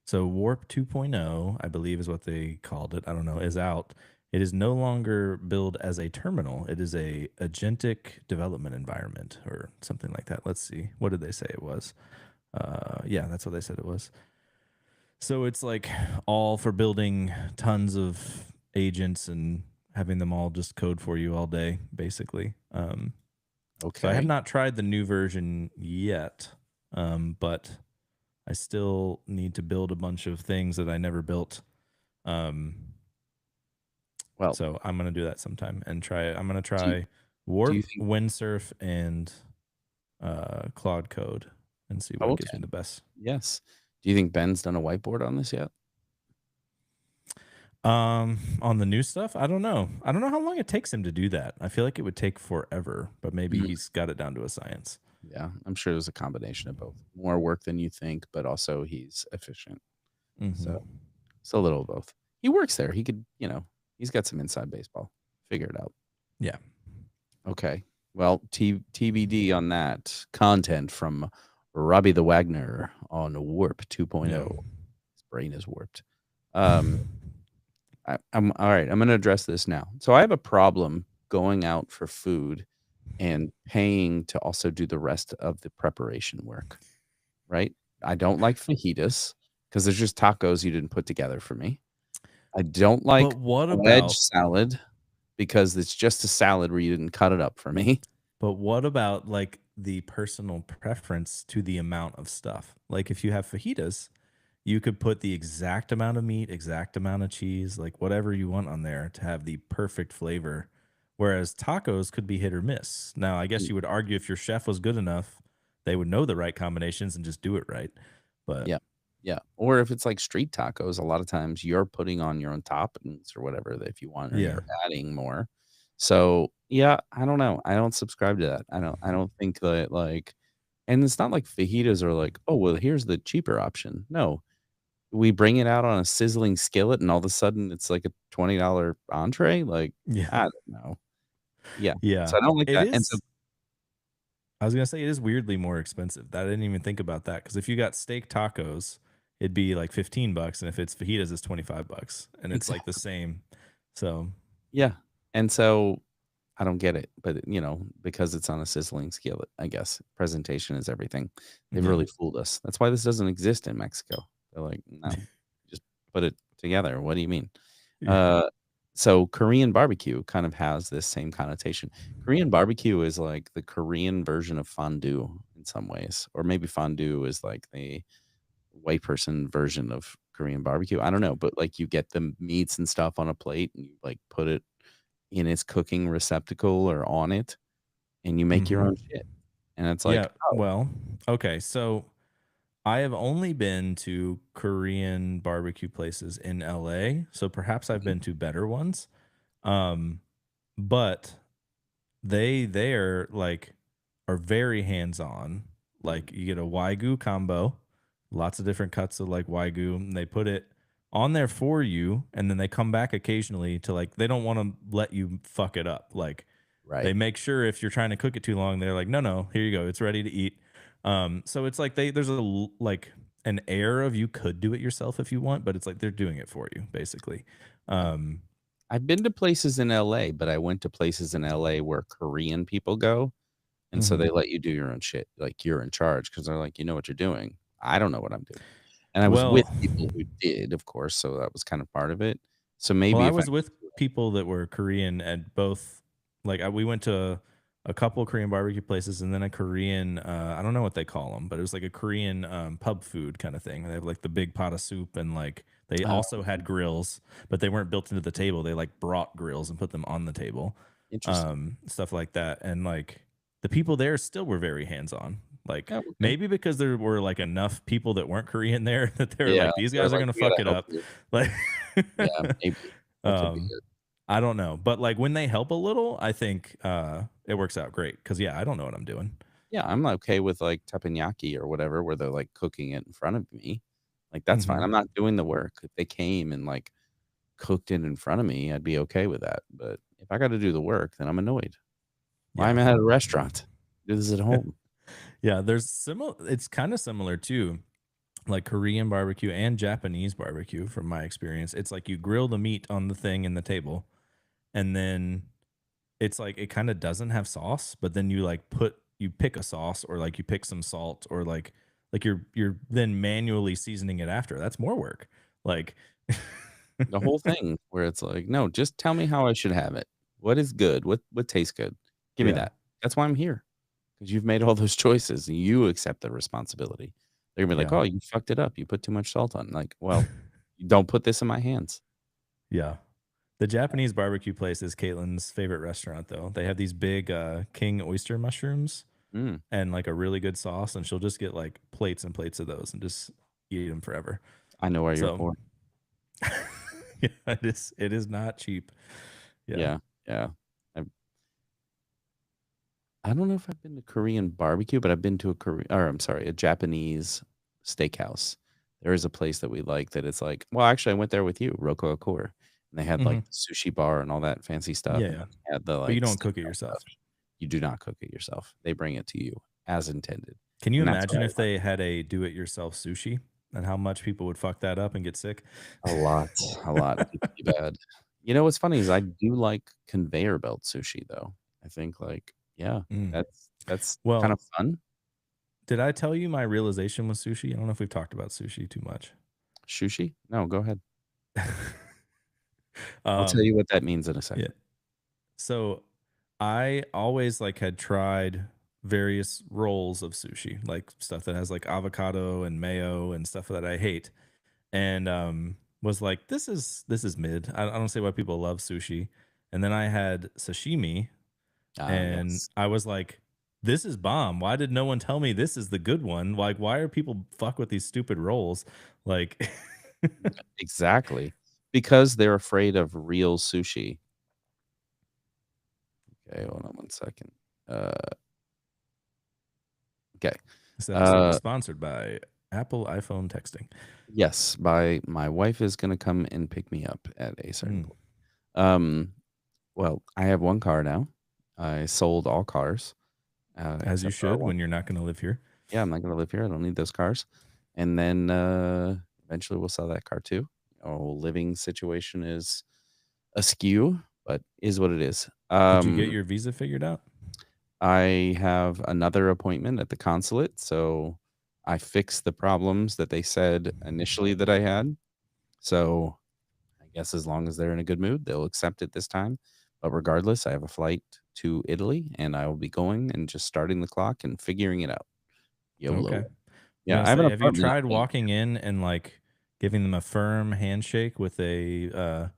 So Warp 2.0, I believe is what they called it. I don't know, is out. It is no longer billed as a terminal. It is a agentic development environment or something like that. Let's see. What did they say it was? Yeah, that's what they said it was. So it's like all for building tons of agents and having them all just code for you all day, basically. So I have Okay. not tried the new version yet, but I still need to build a bunch of things that I never built. Um, Well, so I'm gonna do that sometime and try it. I'm gonna do you, try do you Warp, think? Windsurf, and Claude Code and see Oh, what gives okay. me the best. Yes. Do you think Ben's done a whiteboard on this yet? On the new stuff, I don't know. I don't know how long it takes him to do that. I feel like it would take forever, but maybe Mhm. he's got it down to a science. Yeah, I'm sure there's a combination of both. More work than you think, but also he's efficient. Hmm. So it's a little of both. He works there. He could, he's got some inside baseball. Figure it out. Yeah. Okay. Well, TBD on that content from Robbie the Wagner on Warp 2.0. Yeah. His brain is warped. I'm all right. I'm going to address this now. So I have a problem going out for food and paying to also do the rest of the preparation work, right? I don't like fajitas because there's just tacos you didn't put together for me. I don't But like what wedge about salad because it's just a salad where you didn't cut it up for me. like the personal preference to the amount of stuff? Like if you have fajitas, you could put the exact amount of meat, exact amount of cheese, like whatever you want on there to have the perfect flavor. Whereas tacos could be hit or miss. Now, I guess you would argue if your chef was good enough, they would know the right combinations and just do it right. But Yeah. Yeah. Or if it's like street tacos, a lot of times you're putting on your own toppings or whatever that if you want, or yeah, you're adding more. So yeah, I don't know. I don't subscribe to that. I don't think that like, and it's not like fajitas are like, oh well, here's the cheaper option. No. We bring it out on a sizzling skillet and all of a sudden it's like a $20 entree. Like, yeah, I don't know. Yeah. yeah. So I don't like It that. And so is. I was gonna say it is weirdly more expensive. I didn't even think about that because if you got steak tacos, it'd be like $15, and if it's fajitas, it's $25, and it's like the exactly. same. So Yeah. And so I don't get it, but because it's on a sizzling skillet, I guess presentation is everything. They've yeah, really fooled us. That's why this doesn't exist in Mexico. They're like, no, just put it together. What do you mean? yeah. Uh, so Korean barbecue kind of has this same connotation. Korean barbecue is like the Korean version of fondue in some ways, or maybe fondue is like the white person version of Korean barbecue. I don't know, but like you get the meats and stuff on a plate and you like put it in its cooking receptacle or on it, and you make your Hmm. own shit. And it's Yeah. like, "Oh, Well, okay. So I have only been to Korean barbecue places in LA, so perhaps I've mhm, been to better ones. Um, but they are like are very hands-on. mhm, Like you get a Wagyu combo, lots of different cuts of like Wagyu, and they put it on there for you, and then they come back occasionally to like they don't want to let you fuck it up. Like they right." make sure if you're trying to cook it too long, they're like, no, no, here you go, it's ready to eat. So it's like there's like an air of you could do it yourself if you want, but it's like they're doing it for you basically. Yeah. Um, I've been to places in LA, but I went to places in LA where Korean people go, and so they mhm. let you do your own shit, like, you're in charge because 'cause they're like, "You know what you're doing." I don't know what I'm doing. And I was with Well, people who did, of course, so that was kind of part of it. So Well, maybe I if I was with people that were Korean at both. Like, we went to a couple Korean barbecue places, and then a Korean. I don't know what they call them, but it was like a Korean pub food kind of thing. They have like the big pot of soup, and like they oh, also had grills, but they weren't built into the table. They like brought grills and put them on the table, interesting. stuff like that. And like the people there still were very hands on. Like Oh, okay. maybe because there were like enough people that weren't Korean there that they were Yeah, like these they're guys are like, gonna "We gotta fuck it help up, you." like. Yeah, maybe. That could be Um, it. I don't know, but like when they help a little, I think it works out great because yeah, I don't know what I'm doing. Yeah, I'm okay with like teppanyaki or whatever, where they're like cooking it in front of me. Like that's fine. Hmm. I'm not doing the work. If they came and like cooked it in front of me, I'd be okay with that. But if I got to do the work, then I'm annoyed. Why Yeah. am I at a restaurant? Do this at home. Yeah, there's similar it's kind of similar too, like Korean barbecue and Japanese barbecue from my experience. It's like you grill the meat on the thing in the table and then it's like it kind of doesn't have sauce, but then you like you pick a sauce or like you pick some salt or like you're then manually seasoning it after. That's more work. Like The whole thing where it's like, no, just tell me how I should have it. What is good? What tastes good? Give me yeah. that. That's why I'm here. Because you've made all those choices and you accept the responsibility. They're gonna be like, Yeah. "Oh, you fucked it up. You put too much salt on." Like, well, you don't put this in my hands. Yeah. The Japanese barbecue place is Caitlin's favorite restaurant though. They have these big king oyster mushrooms Mm, and like a really good sauce and she'll just get like plates and plates of those and just eat them forever. I know where you're So poor. yeah, it is not cheap. Yeah. Yeah, yeah. I I don't know if I've been to Korean barbecue, but I've been to I'm sorry, a Japanese steakhouse. There is a place that we like that it's like well, actually, I went there with you, Roko Accor, and they had, like, Hmm. the sushi bar and all that fancy stuff, Yeah, and yeah. then they had the, But you like, don't cook it steakhouse yourself. stuff. You do not cook it yourself. They bring it to you as intended, Can you and that's what imagine I if like they had a do it yourself sushi and how much people would fuck that up and get sick? a lot, a lot. It'd be bad. You know what's funny is I do like conveyor belt sushi, though. I think, like, yeah, Mm. that's kind Well, of fun. did I tell you my realization with sushi? I don't know if we've talked about sushi too much. Sushi? No, go ahead. I'll tell um, you what that means in a yeah. second. So I always like had tried various rolls of sushi, like stuff that has like avocado and mayo and stuff that I hate. And was like, this is mid. I don't see why people love sushi. And then I had sashimi Ah, and yes. I was like, this is bomb. Why did no one tell me this is the good one? Like, why are people fuck with these stupid rolls? Like, Exactly. Because they're afraid of real sushi. Okay, hold on one second. Uh, okay. this episode is Uh, sponsored by Apple iPhone texting. yes, my wife is gonna come and pick me up at a certain Mm, point. Um, well, I have 1 car now. I sold all cars, as you except for our should 1. when you're not going to live here. Yeah, I'm not gonna live here. I don't need those cars. And then, eventually we'll sell that car too. Our whole living situation is askew, but is what it is. Did you get your visa figured out? I have another appointment at the consulate, so I fixed the problems that they said initially that I had. So I guess as long as they're in a good mood, they'll accept it this time. But regardless, I have a flight to Italy and I will be going and just starting the clock and figuring it out. Okay. YOLO. I'm Yeah, gonna I have an say, have you apartment. tried walking in and like giving them a firm handshake with a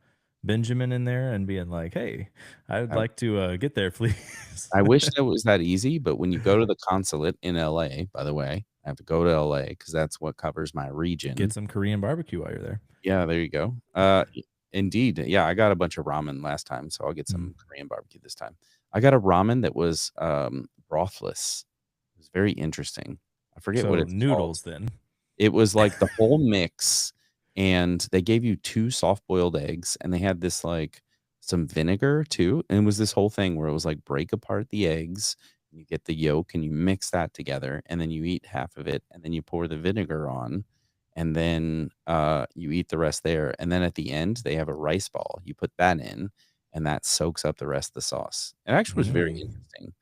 Benjamin in there and being like, "Hey, I'd I, like to get there, please." I wish that was that easy, but when you go to the consulate in LA, by the way, I have to go to LA because that's what covers my Get region. some Korean barbecue while you're there. Yeah, there you go. Indeed. Yeah, I got a bunch of ramen last time, so I'll get Mm. some Korean barbecue this time. I got a ramen that was, brothless. It was very interesting. I forget what So it's called. noodles then. It was like the whole mix, and they gave you 2 soft-boiled eggs, and they had this, like, some vinegar too, and it was this whole thing where it was like break apart the eggs, and you get the yolk, and you mix that together, and then you eat half of it, and then you pour the vinegar on, and then, you eat the rest there, and then at the end, they have a rice ball. You put that in, and that soaks up the rest of the sauce. It actually was very Mm, interesting.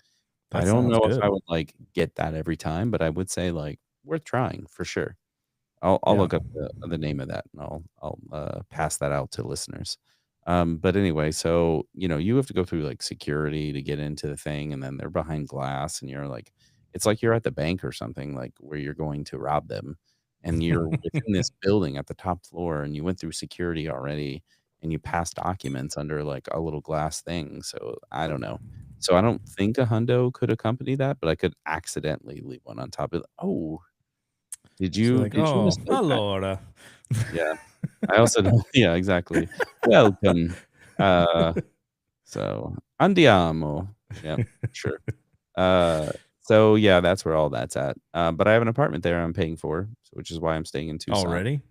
I that don't sounds know if I good. would, like, get that every time, but I would say, like, worth trying for sure. I'll Yeah. look up the name of that, and I'll pass that out to listeners. But anyway, so, you have to go through, like, security to get into the thing, and then they're behind glass, and you're like it's like you're at the bank or something, like, where you're going to rob them, and you're within this building at the top floor, and you went through security already, and you passed documents under, like, a little glass thing, so I don't know. So I don't think a hundo could accompany that, but I could accidentally leave one on top of oh, did So you like, did you oh, mistake that? allora. Yeah. I also don't yeah, exactly. Welcome. Uh, so andiamo. Yeah, sure. Uh, So yeah, that's where all that's at. But I have an apartment there I'm paying for, so which is why I'm staying in Tucson. Already?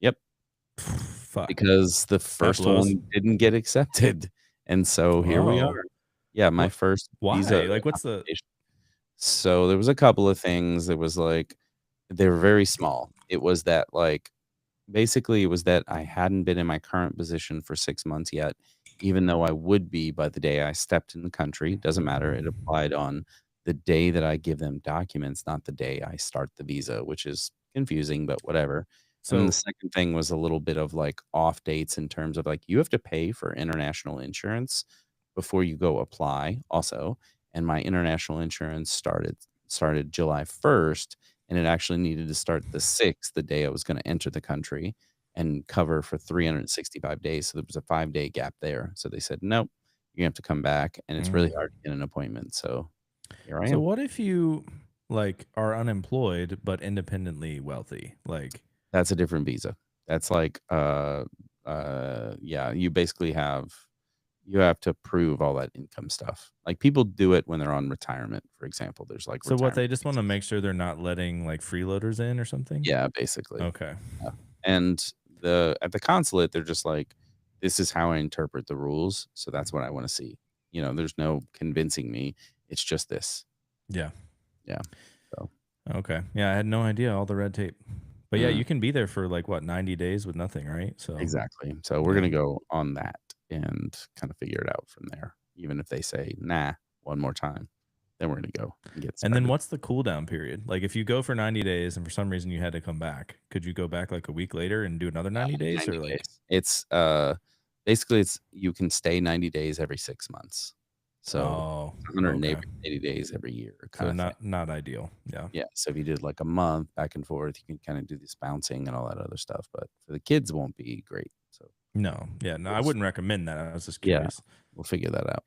Yep, Fuck. because the That first blows. one didn't get accepted, and so here we Oh. are. Yeah, my What first visa why? Like, what's the application. So there was a couple of things. It was like they were very small. It was that like basically it was that I hadn't been in my current position for 6 months yet, even though I would be by the day I stepped in the country. Doesn't matter. It applied on the day that I give them documents, not the day I start the visa, which is confusing, but whatever. And then the so second thing was a little bit of like off dates in terms of like you have to pay for international insurance before you go apply also. And my international insurance started July 1st, and it actually needed to start the 6th, the day I was gonna enter the country, and cover for 365 days, so there was a 5-day gap there, so they said, "Nope, you have to come back," and it's really mm. hard to get an appointment, so here I So am. what if you, like, are unemployed but independently wealthy? Like, That's a different visa. That's like, yeah, you have to prove all that income stuff. Like, people do it when they're on retirement, for example, there's, like, so what, retirement they just wanna visas. make sure they're not letting, like, freeloaders in or something? Yeah, basically. Okay. Yeah, and at the consulate, they're just like, "This is how I interpret the rules, so that's what I wanna see." There's no convincing me, it's just this. Yeah. Yeah, so Okay. Yeah, I had no idea all the red tape. But yeah, mm, you can be there for, like, what, 90 days with nothing, right? So, exactly. So we're yeah. gonna go on that and kinda figure it out from there. Even if they say, "Nah," one more time, then we're gonna go and get And then started. what's the cool down period? Like, if you go for 90 days and for some reason you had to come back, could you go back, like, a week later and do another 90 days 90 or, like days. Basically, it's you can stay 90 days every 6 months. So, oh, it's 180 okay. days every year So kinda thing. not ideal. Yeah. Yeah, so if you did, like, a month back and forth, you can kinda do this bouncing and all that other stuff, but for the kids, it won't be great, so No. Yeah, no, we'll I s wouldn't recommend that. I was just yeah, curious. we'll figure that out.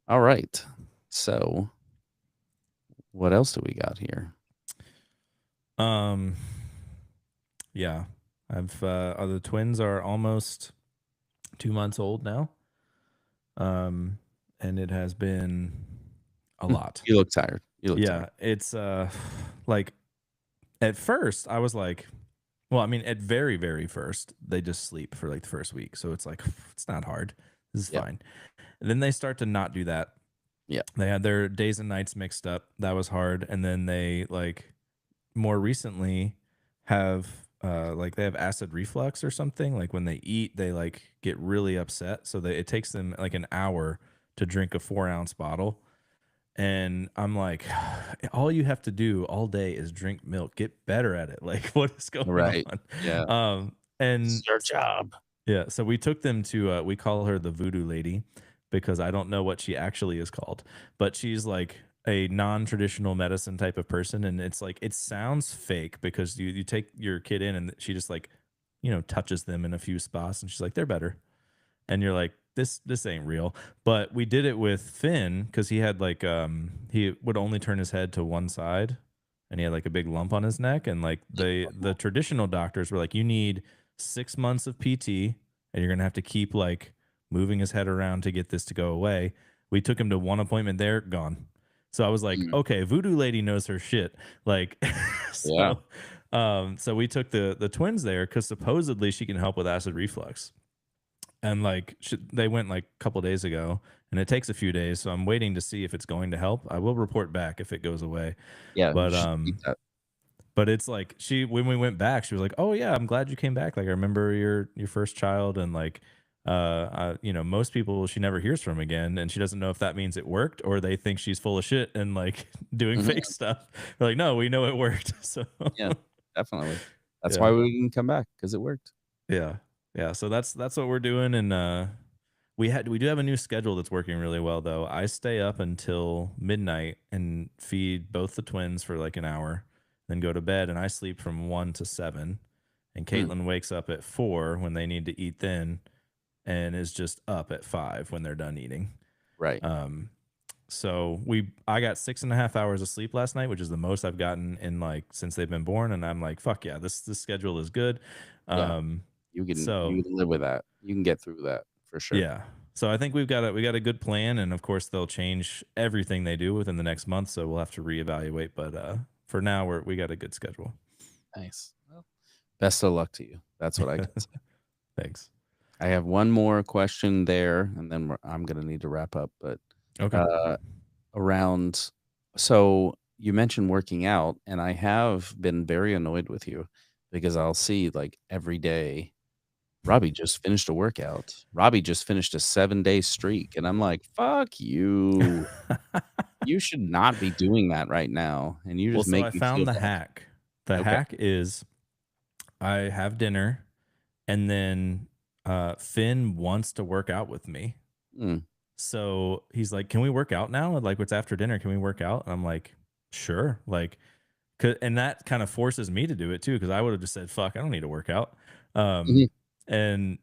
Alright. So, what else do we got here? Um, yeah. The twins are almost 2 months old now. Um, and it has been a lot. You look tired. You look tired. Yeah, it's, like, at first, I was like well, I mean, at very, very first, they just sleep for, like, the first week, so it's like, it's not hard. This is Yep. fine. And then they start to not do that. Yep. They had their days and nights mixed up. That was hard, and then they, like, more recently have, like, they have acid reflux or something, like, when they eat, they, like, get really upset, so it takes them, like, an hour to drink a 4-ounce bottle. And I'm like, all you have to do all day is drink milk. Get better at it. Like, what is going Right. on? Yeah. This And is your job. yeah, so we took them to we call her the voodoo lady because I don't know what she actually is called, but she's like a non-traditional medicine type of person, and it's like it sounds fake because you take your kid in and she just like touches them in a few spots and she's like they're better, and you're like this ain't real. But we did it with Finn because he had like he would only turn his head to one side and he had like a big lump on his neck, and like the traditional doctors were like you need 6 months of PT and you're gonna have to keep like moving his head around to get this to go away. We took him to one appointment there, gone. So I was like, Mm, okay, voodoo lady knows her shit. Like yeah. so we took the twins there because supposedly she can help with acid reflux, and like they went like a couple days ago and it takes a few days, so I'm waiting to see if it's going to help. I will report back if it goes away. Yeah, you but should keep um that. but it's like she when we went back she was like, oh yeah, I'm glad you came back, like I remember your first child, and like most people she never hears from again, and she doesn't know if that means it worked or they think she's full of shit and like doing Mhm. fake stuff. They're like, no, we know it worked. So Yeah, definitely. That's why yeah. we can come back because it worked. Yeah. Yeah, so that's what we're doing, and, we do have a new schedule that's working really well, though. I stay up until midnight and feed both the twins for, like, an hour, then go to bed, and I sleep from 1 to 7, and Mm, Caitlin wakes up at 4 when they need to eat then, and is just up at 5 when they're done eating. right. Um, so I got 6.5 hours of sleep last night, which is the most I've gotten in, like, since they've been born, and I'm like, "Fuck yeah, this schedule is good." Yeah, Um, you can so live with that. You can get through that for sure. yeah. So I think we got a good plan, and of course they'll change everything they do within the next month, so we'll have to reevaluate. But for now, we got a good schedule. Nice. Well, best of luck to you. That's what I can say. Thanks. I have one more question there, and then I'm gonna need to wrap up. But Okay. uh, around, so you mentioned working out, and I have been very annoyed with you because I'll see like every day. Robbie just finished a workout. Robbie just finished a 7-day streak, and I'm like, "Fuck you! You should not be doing that right now, and you Well, just so make I me feel found the bad." hack. The Okay. hack is I have dinner, and then Finn wants to work out with me. Mm, So he's like, "Can we work out now? Like, it's after dinner. Can we work out?" And I'm like, "Sure." Like, and that kind of forces me to do it too, because I would have just said, "Fuck, I don't need to work out." mhm. And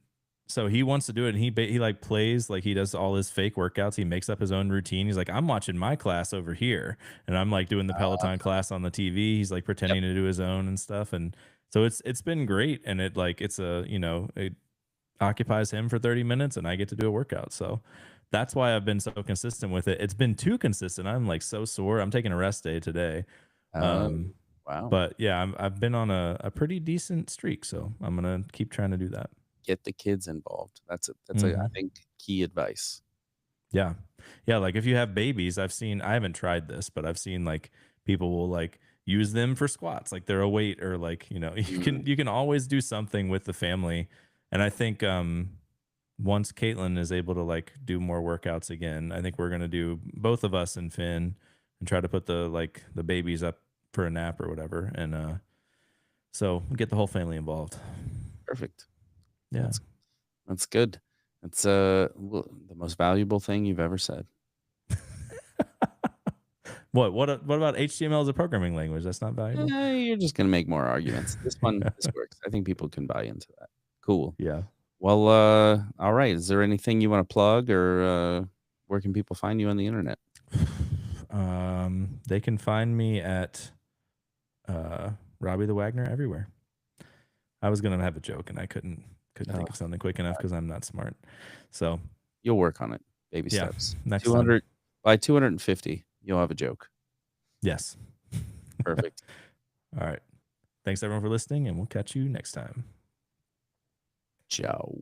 so he wants to do it, and he like plays like he does all his fake workouts. He makes up his own routine. He's like, "I'm watching my class over here," and I'm like doing the Peloton class on the TV. He's like Yep. pretending to do his own and stuff, and so it's been great. And it like it's a it occupies him for 30 minutes, and I get to do a workout. So that's why I've been so consistent with it. It's been too consistent. I'm like so sore. I'm taking a rest day today. Oh, Um, wow. but yeah, I've been on a pretty decent streak, so I'm gonna keep trying to do that. Get the kids involved. That's I Hmm. think, key advice. Yeah, yeah. Like if you have babies, I haven't tried this, but I've seen like people will like use them for squats, like they're a weight, or like Mm, you can always do something with the family. And I think once Caitlin is able to like do more workouts again, I think we're gonna do both of us and Finn and try to put the babies up for a nap or whatever, and so get the whole family involved. perfect. Yeah. That's good. That's, the most valuable thing you've ever said. What about HTML as a programming language? That's not valuable? You're just gonna make more arguments. This works. I think people can buy into that. Cool. Yeah. Well, all right. Is there anything you wanna plug, or, where can people find you on the internet? They can find me at Robbie the Wagner everywhere. I was gonna have a joke and I couldn't Oh, think of something quick enough because I'm not smart. So you'll work on it. Baby yeah, steps. next time. 200 by 250, you'll have a joke. Yes. Perfect. All right. Thanks everyone for listening, and we'll catch you next time. Ciao.